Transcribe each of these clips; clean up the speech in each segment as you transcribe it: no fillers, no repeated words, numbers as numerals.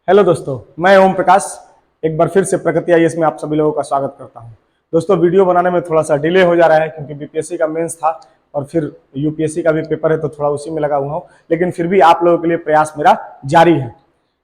Hello दोस्तों, मैं ओम प्रकाश एक बार फिर से प्रगति आईएएस में आप सभी लोगों का स्वागत करता हूं। दोस्तों, वीडियो बनाने में थोड़ा सा डिले हो जा रहा है क्योंकि बीपीएससी का मेंस था और फिर यूपीएससी का भी पेपर है, तो थोड़ा उसी में लगा हुआ हूं। लेकिन फिर भी आप लोगों के लिए प्रयास मेरा जारी है।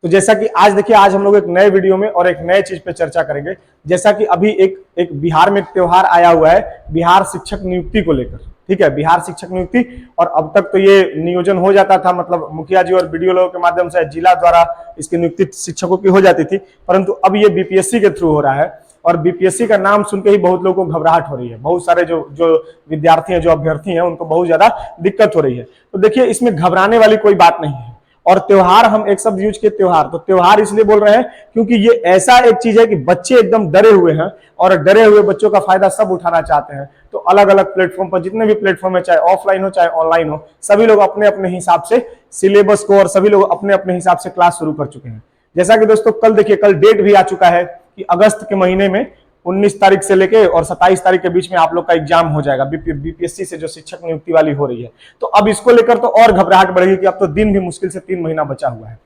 तो जैसा कि आज देखिए, आज हम लोग एक नए वीडियो में और एक नए चीज पे चर्चा करेंगे। जैसा कि अभी एक बिहार में एक त्योहार आया हुआ है बिहार शिक्षक नियुक्ति को लेकर। ठीक है, बिहार शिक्षक नियुक्ति। और अब तक तो ये नियोजन हो जाता था, मतलब मुखिया जी और बीडीओ लोगों के माध्यम से जिला द्वारा इसकी नियुक्ति शिक्षकों की हो जाती थी, परंतु अब ये बीपीएससी के थ्रू हो रहा है। और बीपीएससी का नाम सुन के ही बहुत लोगों को घबराहट हो रही है। बहुत सारे जो जो विद्यार्थी हैं, जो अभ्यर्थी हैं, उनको बहुत ज्यादा दिक्कत हो रही है। तो देखिए, इसमें घबराने वाली कोई बात नहीं है। और त्योहार, हम एक शब्द यूज किए त्योहार, तो त्योहार इसलिए बोल रहे हैं क्योंकि ये ऐसा एक चीज है कि बच्चे एकदम डरे हुए हैं और डरे हुए बच्चों का फायदा सब उठाना चाहते हैं। तो अलग अलग प्लेटफॉर्म पर, जितने भी प्लेटफॉर्म है, चाहे ऑफलाइन हो चाहे ऑनलाइन हो, सभी लोग अपने अपने हिसाब से सिलेबस को और सभी लोग अपने अपने हिसाब से क्लास शुरू कर चुके हैं। जैसा कि दोस्तों कल देखिए, कल डेट भी आ चुका है कि अगस्त के महीने में 19 तारीख से लेके और 27 तारीख के बीच में आप लोग का एग्जाम हो जाएगा बीपीएससी से, जो शिक्षक नियुक्ति वाली हो रही है। तो अब इसको लेकर तो और घबराहट बढ़ेगी कि अब तो दिन भी मुश्किल से 3 महीना बचा हुआ है।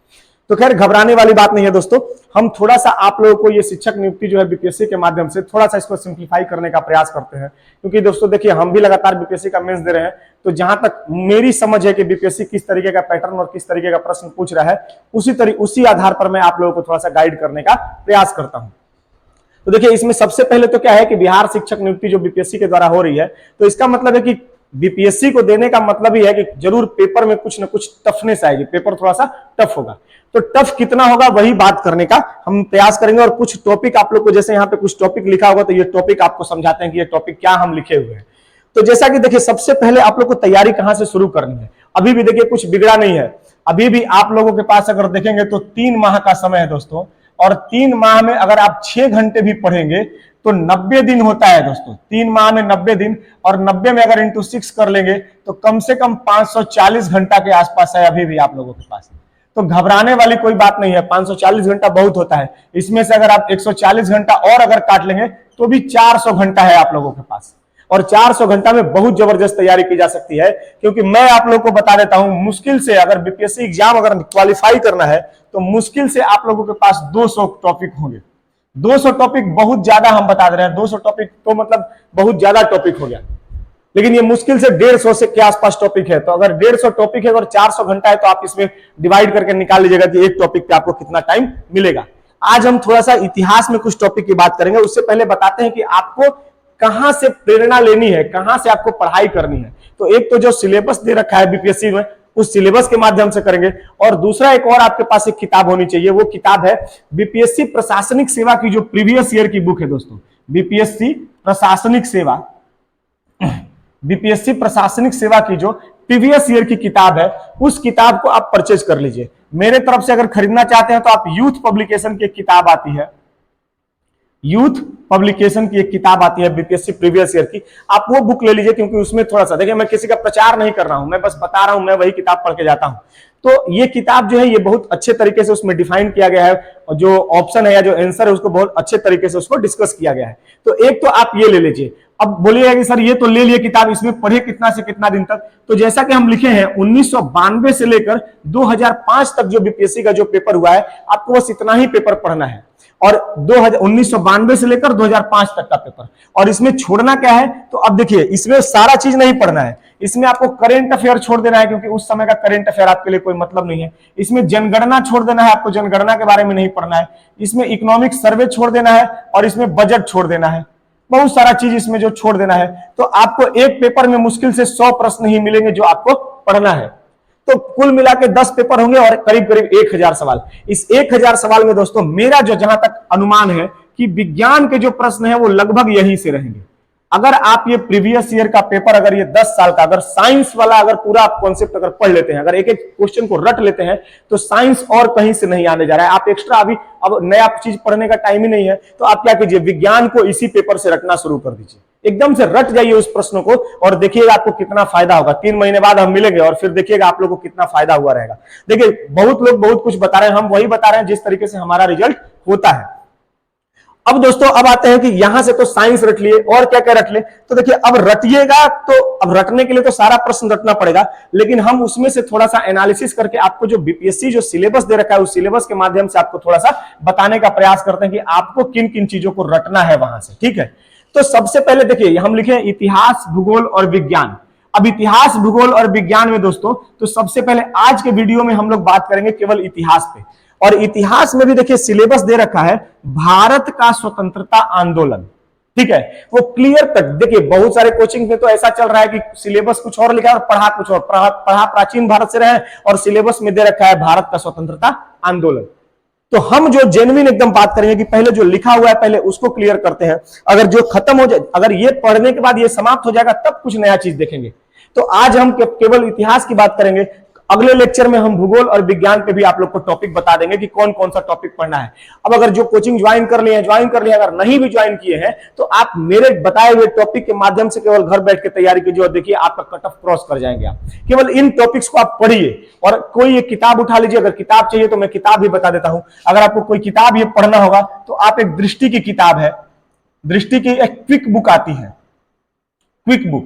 तो खैर, घबराने वाली बात नहीं है दोस्तों। हम थोड़ा सा आप लोगों को ये शिक्षक नियुक्ति जो है बीपीएससी के माध्यम से थोड़ा सा इसको सिंप्लीफाई करने का प्रयास करते हैं। क्योंकि दोस्तों देखिए, हम भी लगातार बीपीएससी का मेंस दे रहे हैं, तो जहां तक मेरी समझ है कि बीपीएससी किस तरीके का पैटर्न और किस तरीके का प्रश्न पूछ रहा है, उसी आधार पर मैं आप लोगों को थोड़ा सा गाइड करने का प्रयास करता हूं। तो देखिए, इसमें सबसे पहले तो क्या है कि बिहार शिक्षक नियुक्ति जो बीपीएससी के द्वारा हो रही है, तो इसका मतलब है कि बीपीएससी को देने का मतलब ही है कि जरूर पेपर में कुछ ना कुछ टफनेस आएगी, पेपर थोड़ा सा टफ होगा। तो टफ कितना होगा वही बात करने का हम प्रयास करेंगे। और कुछ टॉपिक आप लोग को, जैसे यहाँ पे कुछ टॉपिक लिखा होगा, तो ये टॉपिक आपको समझाते हैं कि ये टॉपिक क्या हम लिखे हुए हैं। तो जैसा कि देखिए, सबसे पहले आप लोग को तैयारी कहां से शुरू करनी है। अभी भी देखिए कुछ बिगड़ा नहीं है। अभी भी आप लोगों के पास अगर देखेंगे तो 3 माह का समय है दोस्तों। और 3 माह में अगर आप 6 घंटे भी पढ़ेंगे तो 90 दिन होता है दोस्तों। 3 माह में 90 दिन, और 90 में अगर इंटू 6 कर लेंगे तो कम से कम 540 घंटा के आसपास है अभी भी आप लोगों के पास। तो घबराने वाली कोई बात नहीं है। 540 घंटा बहुत होता है। इसमें से अगर आप 140 घंटा और अगर काट लेंगे तो भी 400 घंटा है आप लोगों के पास। और 400 घंटा में बहुत जबरदस्त तैयारी की जा सकती है। क्योंकि मैं आप लोगों को बता देता हूं, मुश्किल से अगर बीपीएससी एग्जाम अगर क्वालिफाई करना है तो मुश्किल से आप लोगों के पास 200 टॉपिक होंगे। 200 टॉपिक बहुत ज्यादा हम बता दे रहे हैं। 200 टॉपिक तो मतलब बहुत ज्यादा टॉपिक हो गया। लेकिन ये मुश्किल से 150 से के आसपास टॉपिक है। तो अगर 150 टॉपिक है और 400 घंटा है, तो आप इसमें डिवाइड करके निकाल लीजिएगा कि एक टॉपिक पे आपको कितना टाइम मिलेगा। आज हम थोड़ा सा इतिहास में कुछ टॉपिक की बात करेंगे। उससे पहले बताते हैं कि आपको कहां से प्रेरणा लेनी है, कहां से आपको पढ़ाई करनी है। तो एक तो जो सिलेबस दे रखा है बीपीएससी में, उस सिलेबस के माध्यम से करेंगे। और दूसरा, एक और आपके पास एक किताब होनी चाहिए। वो किताब है बीपीएससी प्रशासनिक सेवा की, जो प्रीवियस ईयर की बुक है दोस्तों। बीपीएससी प्रशासनिक सेवा, बीपीएससी प्रशासनिक सेवा की जो प्रीवियस ईयर की किताब है, उस किताब को आप परचेज कर लीजिए। मेरे तरफ से अगर खरीदना चाहते हैं तो आप यूथ पब्लिकेशन की एक किताब आती है, यूथ पब्लिकेशन की एक किताब आती है बीपीएससी प्रीवियस ईयर की, आप वो बुक ले लीजिए। क्योंकि उसमें थोड़ा सा, देखिए मैं किसी का प्रचार नहीं कर रहा हूं, मैं बस बता रहा हूं, मैं वही किताब पढ़ के जाता हूं। तो ये किताब जो है, ये बहुत अच्छे तरीके से उसमें डिफाइन किया गया है, और जो ऑप्शन है या जो आंसर है उसको बहुत अच्छे तरीके से उसको डिस्कस किया गया है। तो एक तो आप ये ले लीजिए। अब बोलिएगा कि सर ये तो ले लिए किताब, इसमें पढ़े कितना से कितना दिन तक। तो जैसा कि हम लिखे हैं, 1992 से लेकर 2005 तक जो बीपीएससी का जो पेपर हुआ है, आपको बस इतना ही पेपर पढ़ना है। और 1992 से लेकर 2005 तक का पेपर। और इसमें छोड़ना क्या है, तो अब देखिए, इसमें सारा चीज नहीं पढ़ना है। इसमें आपको करंट अफेयर छोड़ देना है, क्योंकि उस समय का करंट अफेयर आपके लिए कोई मतलब नहीं है। इसमें जनगणना छोड़ देना है, आपको जनगणना के बारे में नहीं पढ़ना है। इसमें इकोनॉमिक सर्वे छोड़ देना है, और इसमें बजट छोड़ देना है। बहुत सारा चीज इसमें जो छोड़ देना है। तो आपको एक पेपर में मुश्किल से 100 प्रश्न ही मिलेंगे जो आपको पढ़ना है। तो कुल मिला के 10 पेपर होंगे और करीब करीब 1000 सवाल। इस 1000 सवाल में दोस्तों, मेरा जो जहां तक अनुमान है कि विज्ञान के जो प्रश्न है वो लगभग यहीं से रहेंगे। अगर आप ये प्रीवियस ईयर का पेपर, अगर ये 10 साल का, अगर साइंस वाला अगर पूरा कॉन्सेप्ट अगर पढ़ लेते हैं, अगर एक एक क्वेश्चन को रट लेते हैं, तो साइंस और कहीं से नहीं आने जा रहा है। आप एक्स्ट्रा अभी अब नया चीज पढ़ने का टाइम ही नहीं है। तो आप क्या कीजिए, विज्ञान को इसी पेपर से रटना शुरू कर दीजिए। एकदम से रट जाइए उस प्रश्न को, और देखिएगा आपको कितना फायदा होगा। 3 महीने बाद हम मिलेंगे और फिर देखिएगा आप लोगों को कितना फायदा हुआ रहेगा। देखिए, बहुत लोग बहुत कुछ बता रहे हैं, हम वही बता रहे हैं जिस तरीके से हमारा रिजल्ट होता है। अब दोस्तों अब आते हैं कि यहां से तो साइंस रट लिए और क्या क्या रट ले, तो देखिए अब रटिएगा तो अब रटने के लिए तो सारा प्रश्न रटना पड़ेगा, लेकिन हम उसमें से थोड़ा सा एनालिसिस करके आपको जो बीपीएससी जो सिलेबस दे रखा है उस सिलेबस के माध्यम से आपको थोड़ा सा बताने का प्रयास करते हैं कि आपको किन किन चीजों को रटना है वहां से, ठीक है। तो सबसे पहले देखिए हम लिखे इतिहास, भूगोल और विज्ञान। अब इतिहास, भूगोल और विज्ञान में दोस्तों तो सबसे पहले आज के वीडियो में हम लोग बात करेंगे केवल इतिहास पे, और इतिहास में भी देखिए सिलेबस दे रखा है भारत का स्वतंत्रता आंदोलन, ठीक है। वो क्लियर कट देखिए, बहुत सारे कोचिंग में तो ऐसा चल रहा है कि सिलेबस कुछ और लिखा है और पढ़ा कुछ और, पढ़ा प्राचीन भारत से रहे और सिलेबस में दे रखा है भारत का स्वतंत्रता आंदोलन। तो हम जो जेन्युइन एकदम बात करेंगे कि पहले जो लिखा हुआ है पहले उसको क्लियर करते हैं, अगर जो खत्म हो जाए, अगर ये पढ़ने के बाद ये समाप्त हो जाएगा तब कुछ नया चीज देखेंगे। तो आज हम केवल इतिहास की बात करेंगे, अगले लेक्चर में हम भूगोल और विज्ञान पे भी आप लोग को टॉपिक बता देंगे कि कौन कौन सा टॉपिक पढ़ना है। अब अगर जो कोचिंग ज्वाइन कर लिए, अगर नहीं भी ज्वाइन किए हैं तो आप मेरे बताए हुए टॉपिक के माध्यम से केवल घर बैठ के तैयारी कीजिए और देखिए आपका कट ऑफ क्रॉस कर जाएंगे आप। केवल इन टॉपिक्स को आप पढ़िए और कोई एक किताब उठा लीजिए, अगर किताब चाहिए तो मैं किताब भी बता देता हूं। अगर आपको कोई किताब ये पढ़ना होगा तो आप एक दृष्टि की किताब है, दृष्टि की एक क्विक बुक आती है, क्विक बुक।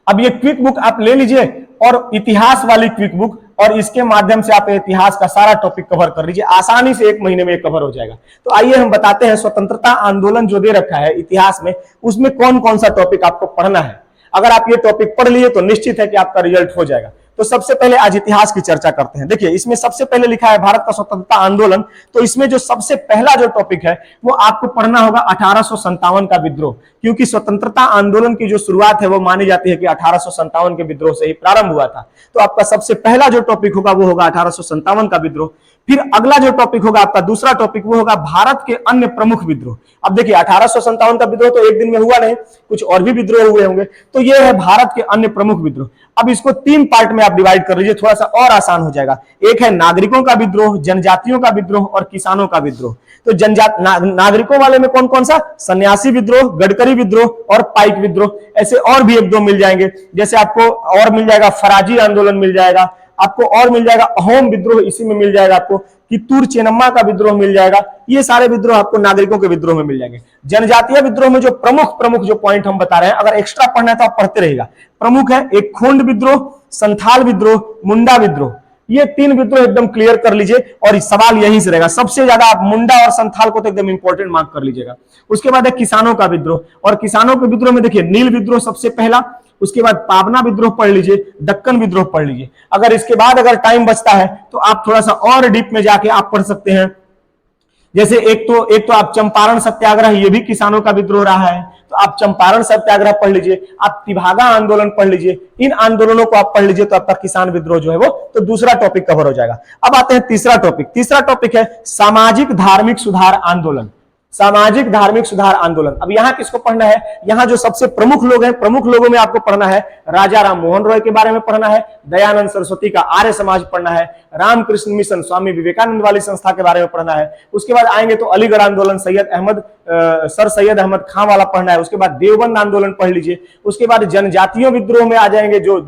अब ये क्विक बुक आप ले लीजिए और इतिहास वाली क्विक बुक, और इसके माध्यम से आप इतिहास का सारा टॉपिक कवर कर लीजिए, आसानी से 1 महीने में कवर हो जाएगा। तो आइए हम बताते हैं स्वतंत्रता आंदोलन जो दे रखा है इतिहास में, उसमें कौन कौन सा टॉपिक आपको पढ़ना है। अगर आप ये टॉपिक पढ़ लिए तो निश्चित है कि आपका रिजल्ट हो जाएगा। तो सबसे पहले आज इतिहास की चर्चा करते हैं। देखिए इसमें सबसे पहले लिखा है भारत का स्वतंत्रता आंदोलन, तो इसमें जो सबसे पहला जो टॉपिक है वो आपको पढ़ना होगा 1857 का विद्रोह, क्योंकि स्वतंत्रता आंदोलन की जो शुरुआत है वो मानी जाती है कि 1857 के विद्रोह से ही प्रारंभ हुआ था। तो आपका सबसे पहला जो टॉपिक होगा वो होगा 1857 का विद्रोह। फिर अगला जो टॉपिक होगा आपका दूसरा टॉपिक वो होगा भारत के अन्य प्रमुख विद्रोह। अब देखिए 1857 का विद्रोह तो एक दिन में हुआ नहीं, कुछ और भी विद्रोह हुए होंगे, तो ये है भारत के अन्य प्रमुख विद्रोह। अब इसको 3 पार्ट में आप डिवाइड कर लीजिए, थोड़ा सा और आसान हो जाएगा। एक है नागरिकों का विद्रोह, जनजातियों का विद्रोह और किसानों का विद्रोह। तो नागरिकों वाले में कौन कौन सा, सन्यासी विद्रोह, गडकरी विद्रोह और पाइक विद्रोह, ऐसे और भी 1-2 मिल जाएंगे। जैसे आपको और मिल जाएगा फराजी आंदोलन मिल जाएगा, आपको और मिल जाएगा अहोम विद्रोह, इसी में मिल जाएगा आपको कित्तूर चेन्नम्मा का विद्रोह मिल जाएगा। ये सारे विद्रोह आपको नागरिकों के विद्रोह में मिल जाएंगे। जनजातीय विद्रोह में जो प्रमुख जो पॉइंट हम बता रहे हैं, अगर एक्स्ट्रा पढ़ना है तो आप पढ़ते रहिएगा। प्रमुख है एक खोंड विद्रोह, संथाल विद्रोह, मुंडा विद्रोह। ये 3 विद्रोह एकदम क्लियर कर लीजिए और सवाल यहीं से रहेगा। सबसे ज्यादा आप मुंडा और संथाल को तो एकदम इंपॉर्टेंट मार्क कर लीजिएगा। उसके बाद है किसानों का विद्रोह, और किसानों के विद्रोह में देखिए नील विद्रोह सबसे पहला, उसके बाद पावना विद्रोह पढ़ लीजिए, दक्कन विद्रोह पढ़ लीजिए। अगर इसके बाद अगर टाइम बचता है तो आप थोड़ा सा और डीप में जाके आप पढ़ सकते हैं। जैसे एक तो आप चंपारण सत्याग्रह, ये भी किसानों का विद्रोह रहा है, तो आप चंपारण सत्याग्रह पढ़ लीजिए, आप तिभागा आंदोलन पढ़ लीजिए। इन आंदोलनों को आप पढ़ लीजिए तो आपका किसान विद्रोह जो है वो तो दूसरा टॉपिक कवर हो जाएगा। अब आते हैं तीसरा टॉपिक है सामाजिक धार्मिक सुधार आंदोलन। सामाजिक धार्मिक सुधार आंदोलन। अब यहां किसको पढ़ना है, यहां जो सबसे प्रमुख लोग हैं, प्रमुख लोगों में आपको पढ़ना है राजा राम मोहन रॉय के बारे में पढ़ना है, दयानंद सरस्वती का आर्य समाज पढ़ना है, रामकृष्ण मिशन स्वामी विवेकानंद वाली संस्था के बारे में पढ़ना है। उसके बाद आएंगे तो अलीगढ़ आंदोलन सर सैयद अहमद खां वाला पढ़ना है। उसके बाद देवबंद आंदोलन पढ़ लीजिए। उसके बाद जनजातीय विद्रोह में आ जाएंगे, जो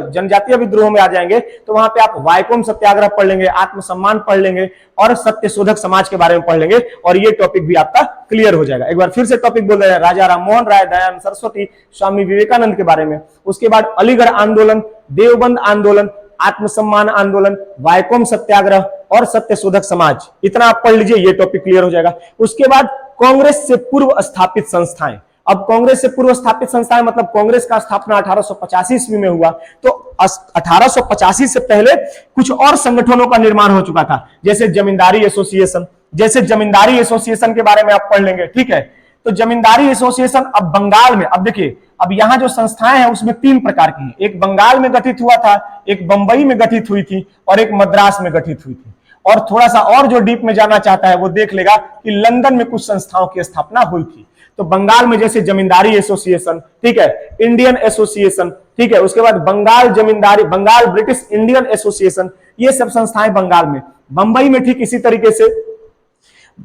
जनजातीय विद्रोह में आ जाएंगे तो वहां पे आप वाइकोम सत्याग्रह पढ़ लेंगे, आत्मसम्मान पढ़ लेंगे और सत्यशोधक समाज के बारे में पढ़ लेंगे, और ये टॉपिक भी आपका क्लियर हो जाएगा। एक बार फिर से टॉपिक बोल रहे हैं, राजा राम मोहन राय, दयानंद सरस्वती, स्वामी विवेकानंद के बारे में। उसके बाद अलीगढ़ आंदोलन, देवबंद आंदोलन, आत्मसम्मान आंदोलन, वाइकोम सत्याग्रह और सत्यशोधक समाज, इतना आप पढ़ लीजिए, ये टॉपिक क्लियर हो जाएगा। उसके बाद कांग्रेस से पूर्व स्थापित संस्थाएं। अब कांग्रेस से पूर्व स्थापित संस्थाएं मतलब कांग्रेस का स्थापना 1885 ईस्वी में हुआ, तो 1885 से पहले कुछ और संगठनों का निर्माण हो चुका था, जैसे जमींदारी एसोसिएशन के बारे में आप पढ़ लेंगे, ठीक है। तो जमींदारी एसोसिएशन अब बंगाल में, अब देखिए अब यहां जो संस्थाएं हैं उसमें 3 प्रकार की हैं। एक बंगाल में गठित हुआ था, एक बंबई में गठित हुई थी और एक मद्रास में गठित हुई थी। और थोड़ा सा और जो डीप में जाना चाहता है वो देख लेगा कि लंदन में कुछ संस्थाओं की स्थापना हुई थी। तो बंगाल में जैसे जमींदारी एसोसिएशन, ठीक है, इंडियन एसोसिएशन, ठीक है, उसके बाद बंगाल ब्रिटिश इंडियन एसोसिएशन, ये सब संस्थाएं बंगाल में। बंबई में ठीक इसी तरीके से,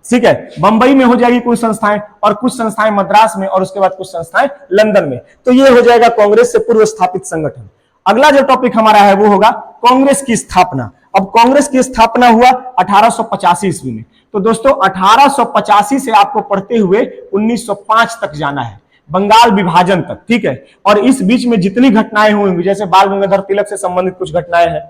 ठीक है, बंबई में हो जाएगी कुछ संस्थाएं और कुछ संस्थाएं मद्रास में और उसके बाद कुछ संस्थाएं लंदन में। तो ये हो जाएगा कांग्रेस से पूर्व स्थापित संगठन। अगला जो टॉपिक हमारा है वो होगा कांग्रेस की स्थापना। अब कांग्रेस की स्थापना हुआ 1885 ईस्वी में। तो दोस्तों 1885 से आपको पढ़ते हुए 1905 तक जाना है, बंगाल विभाजन तक, ठीक है। और इस बीच में जितनी घटनाएं हुई होंगी, जैसे बाल गंगाधर तिलक से संबंधित कुछ घटनाएं हैं,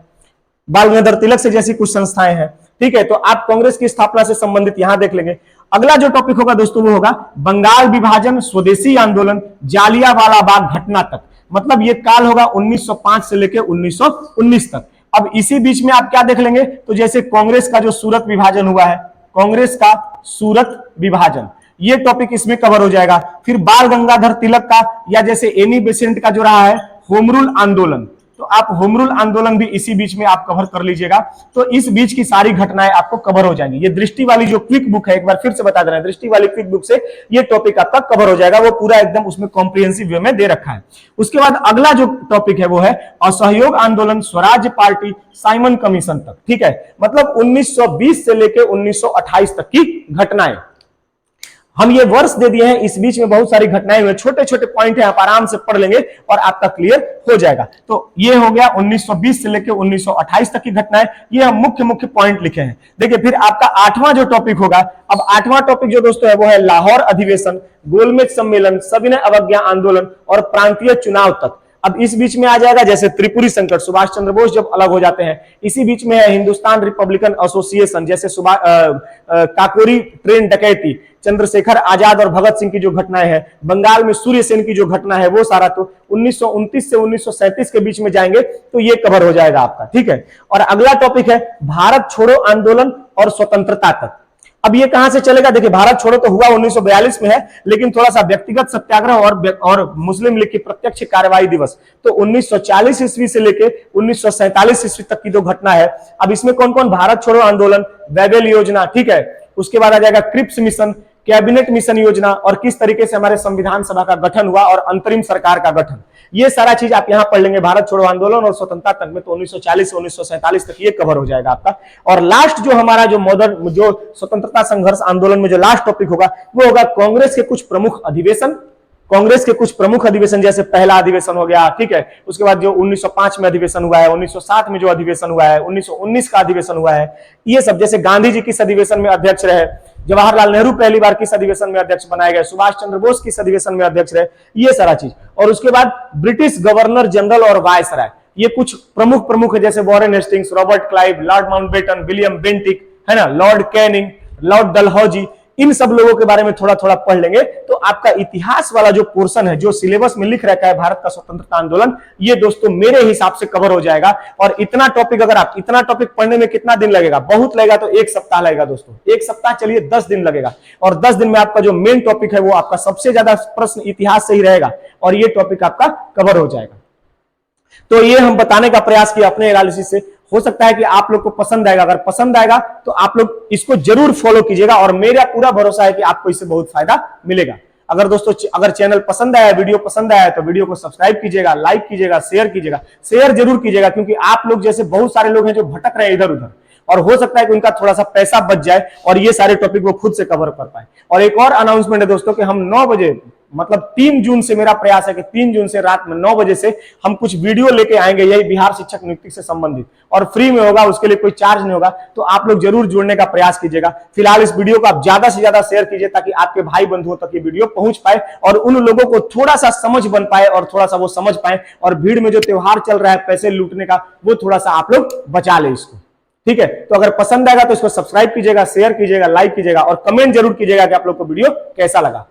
बाल गंगाधर तिलक से जैसी कुछ संस्थाएं हैं, ठीक है। तो आप कांग्रेस की स्थापना से संबंधित यहां देख लेंगे। अगला जो टॉपिक होगा दोस्तों वो होगा बंगाल विभाजन, स्वदेशी आंदोलन, जालियांवाला बाग घटना तक। मतलब ये काल होगा 1905 से लेकर 1919 तक। अब इसी बीच में आप क्या देख लेंगे, तो जैसे कांग्रेस का जो सूरत विभाजन हुआ है, कांग्रेस का सूरत विभाजन, ये टॉपिक इसमें कवर हो जाएगा। फिर बाल गंगाधर तिलक का, या जैसे एनी बेसेंट का जो रहा है होम रूल आंदोलन, तो आप होम रूल आंदोलन भी इसी बीच में आप कवर कर लीजिएगा। तो इस बीच की सारी घटनाएं आपको कवर हो जाएंगी। ये दृष्टि वाली जो क्विक बुक है, एक बार फिर से बता दे रहे हैं, दृष्टि वाली क्विक बुक से ये टॉपिक आपका कवर हो जाएगा। वो पूरा एकदम उसमें कॉम्प्रिहेंसिव वे में दे रखा है। उसके बाद अगला जो टॉपिक है वो है असहयोग आंदोलन, स्वराज पार्टी, साइमन कमीशन तक, ठीक है। मतलब 1920 से लेकर 1928 तक की घटनाएं। हम ये वर्ष दे दिए हैं, इस बीच में बहुत सारी घटनाएं हुई, छोटे छोटे पॉइंट हैं, आप आराम से पढ़ लेंगे और आपका क्लियर हो जाएगा। तो ये हो गया 1920 से लेकर 1928 तक की घटनाएं, ये हम मुख्य मुख्य पॉइंट लिखे हैं। देखिए फिर आपका 8वां जो टॉपिक होगा, अब 8वां टॉपिक जो दोस्तों है वो है लाहौर अधिवेशन, गोलमेज सम्मेलन, सविनय अवज्ञा आंदोलन और प्रांतीय चुनाव तक। अब इस बीच में आ जाएगा जैसे त्रिपुरी संकट, सुभाष चंद्र बोस जब अलग हो जाते हैं। इसी बीच में है हिंदुस्तान रिपब्लिकन एसोसिएशन, जैसे काकोरी ट्रेन डकैती, चंद्रशेखर आजाद और भगत सिंह की जो घटनाएं हैं, बंगाल में सूर्य सेन की जो घटना है वो सारा। तो 1929 से 1937 के बीच में जाएंगे तो ये कवर हो जाएगा आपका, ठीक है। और अगला टॉपिक है भारत छोड़ो आंदोलन और स्वतंत्रता तक। अब ये कहां से चलेगा, देखिए भारत छोड़ो तो हुआ 1942 में है, लेकिन थोड़ा सा व्यक्तिगत सत्याग्रह और मुस्लिम लीग की प्रत्यक्ष कार्रवाई दिवस, तो 1940 ईस्वी से लेकर 1947 ईस्वी तक की जो घटना है। अब इसमें कौन कौन, भारत छोड़ो आंदोलन, वेबेल योजना, ठीक है। उसके बाद आ जाएगा क्रिप्स मिशन, कैबिनेट मिशन योजना, और किस तरीके से हमारे संविधान सभा का गठन हुआ और अंतरिम सरकार का गठन। ये सारा चीज आप यहां पढ़ लेंगे भारत छोड़ो आंदोलन और स्वतंत्रता तक में। तो 1940 से 1947 तक ये कवर हो जाएगा आपका। और लास्ट जो हमारा जो मॉडर्न जो स्वतंत्रता संघर्ष आंदोलन में जो लास्ट टॉपिक होगा वो होगा कांग्रेस के कुछ प्रमुख अधिवेशन। कांग्रेस के कुछ प्रमुख अधिवेशन, जैसे पहला अधिवेशन हो गया, ठीक है। उसके बाद जो 1905 में अधिवेशन हुआ है, 1907 में जो अधिवेशन हुआ है, 1919 का अधिवेशन हुआ है, ये सब। जैसे गांधी जी किस अधिवेशन में अध्यक्ष रहे, जवाहरलाल नेहरू पहली बार किस अधिवेशन में अध्यक्ष बनाए गए, सुभाष चंद्र बोस किस अधिवेशन में अध्यक्ष रहे, ये सारा चीज। और उसके बाद ब्रिटिश गवर्नर जनरल और वायसराय, ये कुछ प्रमुख है, जैसे Warren Hastings, Robert Clive, Lord Mountbatten, William Bentinck, है ना, लॉर्ड कैनिंग, लॉर्ड डलहौजी, इन सब लोगों के बारे में थोड़ा थोड़ा पढ़ लेंगे। तो आपका इतिहास वाला जो पोर्शन है, जो सिलेबस में लिख रखा है भारत का स्वतंत्रता आंदोलन, ये दोस्तों मेरे हिसाब से कवर हो जाएगा। और इतना टॉपिक, अगर आप इतना टॉपिक पढ़ने में कितना दिन लगेगा, बहुत लगेगा तो 1 सप्ताह लगेगा दोस्तों। 1 सप्ताह चलिए 10 दिन लगेगा। और 10 दिन में आपका जो मेन टॉपिक है वो आपका सबसे ज्यादा प्रश्न इतिहास से ही रहेगा और ये टॉपिक आपका कवर हो जाएगा। तो ये हम बताने का प्रयास किया अपने एनालिसिस से। हो सकता है कि आप लोग को पसंद आएगा, अगर पसंद आएगा तो आप लोग इसको जरूर फॉलो कीजिएगा और मेरा पूरा भरोसा है कि आपको इससे बहुत फायदा मिलेगा। अगर दोस्तों अगर चैनल पसंद आया, वीडियो पसंद आया तो वीडियो को सब्सक्राइब कीजिएगा, लाइक कीजिएगा, शेयर कीजिएगा। शेयर जरूर कीजिएगा क्योंकि आप लोग जैसे बहुत सारे लोग हैं जो भटक रहे हैं इधर उधर, और हो सकता है कि उनका थोड़ा सा पैसा बच जाए और ये सारे टॉपिक वो खुद से कवर कर पाए। और एक और अनाउंसमेंट है दोस्तों कि हम 9 बजे, मतलब 3 जून से मेरा प्रयास है कि 3 जून से रात में 9 बजे से हम कुछ वीडियो लेके आएंगे, यही बिहार शिक्षक नियुक्ति से संबंधित, और फ्री में होगा, उसके लिए कोई चार्ज नहीं होगा। तो आप लोग जरूर जुड़ने का प्रयास कीजिएगा। फिलहाल इस वीडियो को आप ज्यादा से ज्यादा शेयर कीजिए ताकि आपके भाई बंधुओं तक ये वीडियो पहुंच पाए और उन लोगों को थोड़ा सा समझ बन पाए और थोड़ा सा वो समझ पाए, और भीड़ में जो त्योहार चल रहा है पैसे लूटने का, वो थोड़ा सा आप लोग बचा ले इसको, ठीक है। तो अगर पसंद आएगा तो इसको सब्सक्राइब कीजिएगा, शेयर कीजिएगा, लाइक कीजिएगा और कमेंट जरूर कीजिएगा कि आप लोग को वीडियो कैसा लगा।